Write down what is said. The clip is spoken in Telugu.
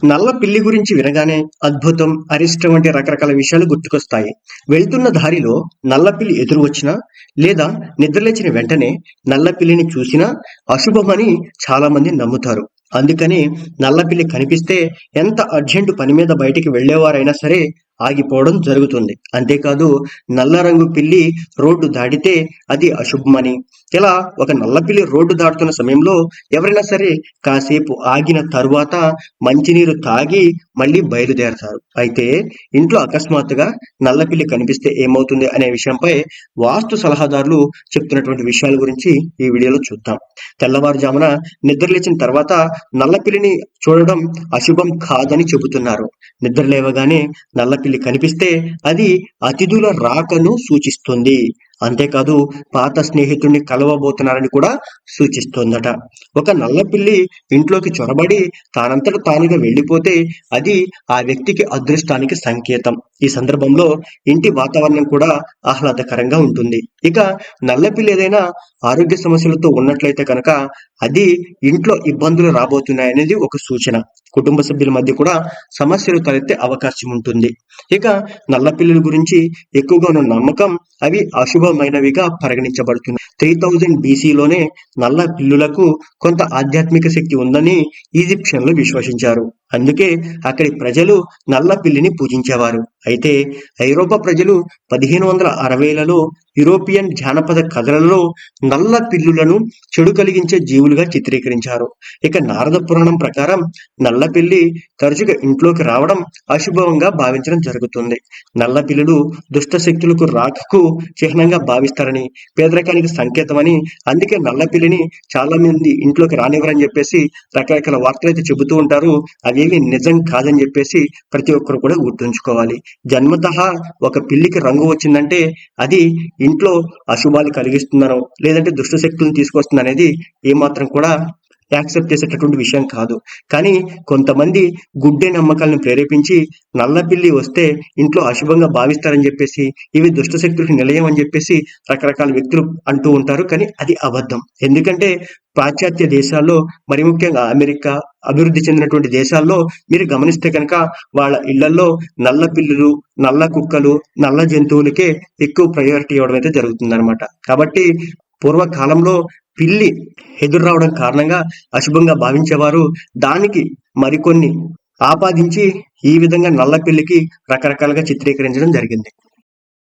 నల్ల పిల్లి గురించి వినగానే అద్భుతం, అరిష్టం వంటి రకరకాల విషయాలు గుర్తుకొస్తాయి. వెళ్తున్న దారిలో నల్ల పిల్లి ఎదురు వచ్చినా లేదా నిద్రలేచిన వెంటనే నల్ల పిల్లిని చూసినా అశుభమని చాలా మంది నమ్ముతారు. అందుకని నల్ల పిల్లి కనిపిస్తే ఎంత అర్జెంటు పని మీద బయటికి వెళ్ళేవారైనా సరే ఆగిపోవడం జరుగుతుంది. అంతేకాదు నల్ల రంగు పిల్లి రోడ్డు దాటితే అది అశుభమని, ఇలా ఒక నల్ల పిల్లి రోడ్డు దాటుతున్న సమయంలో ఎవరైనా సరే కాసేపు ఆగిన తరువాత మంచినీరు తాగి మళ్ళీ బయలుదేరతారు. అయితే ఇంట్లో అకస్మాత్తుగా నల్లపిల్లి కనిపిస్తే ఏమవుతుంది అనే విషయంపై వాస్తు సలహాదారులు చెప్తున్నటువంటి విషయాల గురించి ఈ వీడియోలో చూద్దాం. తెల్లవారుజామున నిద్రలేచిన తర్వాత నల్లపిల్లిని చూడడం అశుభం కాదని చెబుతున్నారు. నిద్ర లేవగానే నల్లపిల్లి కనిపిస్తే అది అతిథుల రాకను సూచిస్తుంది. అంతేకాదు పాత స్నేహితుడిని కలవబోతున్నారని కూడా సూచిస్తోందట. ఒక నల్ల పిల్లి ఇంట్లోకి చొరబడి తానంతట తానుగా వెళ్ళిపోతే అది ఆ వ్యక్తికి అదృష్టానికి సంకేతం. ఈ సందర్భంలో ఇంటి వాతావరణం కూడా ఆహ్లాదకరంగా ఉంటుంది. ఇక నల్ల పిల్లి ఏదైనా ఆరోగ్య సమస్యలతో ఉన్నట్లయితే కనుక అది ఇంట్లో ఇబ్బందులు రాబోతున్నాయనేది ఒక సూచన. కుటుంబ సభ్యుల మధ్య కూడా సమస్యలు తలెత్తే అవకాశం ఉంటుంది. ఇక నల్ల పిల్లుల గురించి ఎక్కువగా ఉన్న నమ్మకం అవి అశుభమైనవిగా పరిగణించబడుతుంది. 3000 BCలోనే నల్ల పిల్లులకు కొంత ఆధ్యాత్మిక శక్తి ఉందని ఈజిప్షియన్లు విశ్వసించారు. అందుకే అక్కడి ప్రజలు నల్ల పిల్లిని పూజించేవారు. అయితే ఐరోపా ప్రజలు 1560లలో యూరోపియన్ జానపద కథలలో నల్ల పిల్లులను చెడు కలిగించే జీవులుగా చిత్రీకరించారు. ఇక నారద పురాణం ప్రకారం నల్ల పిల్లి తరచుగా ఇంట్లోకి రావడం అశుభంగా భావించడం జరుగుతుంది. నల్ల పిల్లులు దుష్ట శక్తులకు రాకకు చిహ్నంగా భావిస్తారని, పేదరికానికి సంకేతమని, అందుకే నల్ల పిల్లిని చాలా మంది ఇంట్లోకి రానివ్వరని చెప్పేసి రకరకాల వార్తలు అయితే చెబుతూ ఉంటారు. అవేవి నిజం కాదని చెప్పేసి ప్రతి ఒక్కరు కూడా గుర్తుంచుకోవాలి. జన్మతః ఒక పిల్లికి రంగు వచ్చిందంటే అది ఇంట్లో అశుభాలు కలిగిస్తుందనో లేదంటే దుష్ట శక్తులను తీసుకొస్తుంది అనేది ఏమాత్రం కూడా యాక్సెప్ట్ చేసేటటువంటి విషయం కాదు. కానీ కొంతమంది గుడ్డే నమ్మకాలను ప్రేరేపించి నల్ల పిల్లి వస్తే ఇంట్లో అశుభంగా భావిస్తారని చెప్పేసి, ఇవి దుష్ట శక్తులకు నిలయం అని చెప్పేసి రకరకాల వ్యక్తులు అంటూ ఉంటారు. కానీ అది అబద్ధం. ఎందుకంటే పాశ్చాత్య దేశాల్లో, మరి ముఖ్యంగా అమెరికా, అభివృద్ధి చెందినటువంటి దేశాల్లో మీరు గమనిస్తే కనుక వాళ్ళ ఇళ్లలో నల్ల పిల్లులు, నల్ల కుక్కలు, నల్ల జంతువులకే ఎక్కువ ప్రయారిటీ ఇవ్వడం అయితే జరుగుతుందన్నమాట. కాబట్టి పూర్వకాలంలో పిల్లి ఎదురు రావడం కారణంగా అశుభంగా భావించేవారు. దానికి మరికొన్ని ఆపాదించి ఈ విధంగా నల్ల పిల్లికి రకరకాలుగా చిత్రీకరించడం జరిగింది.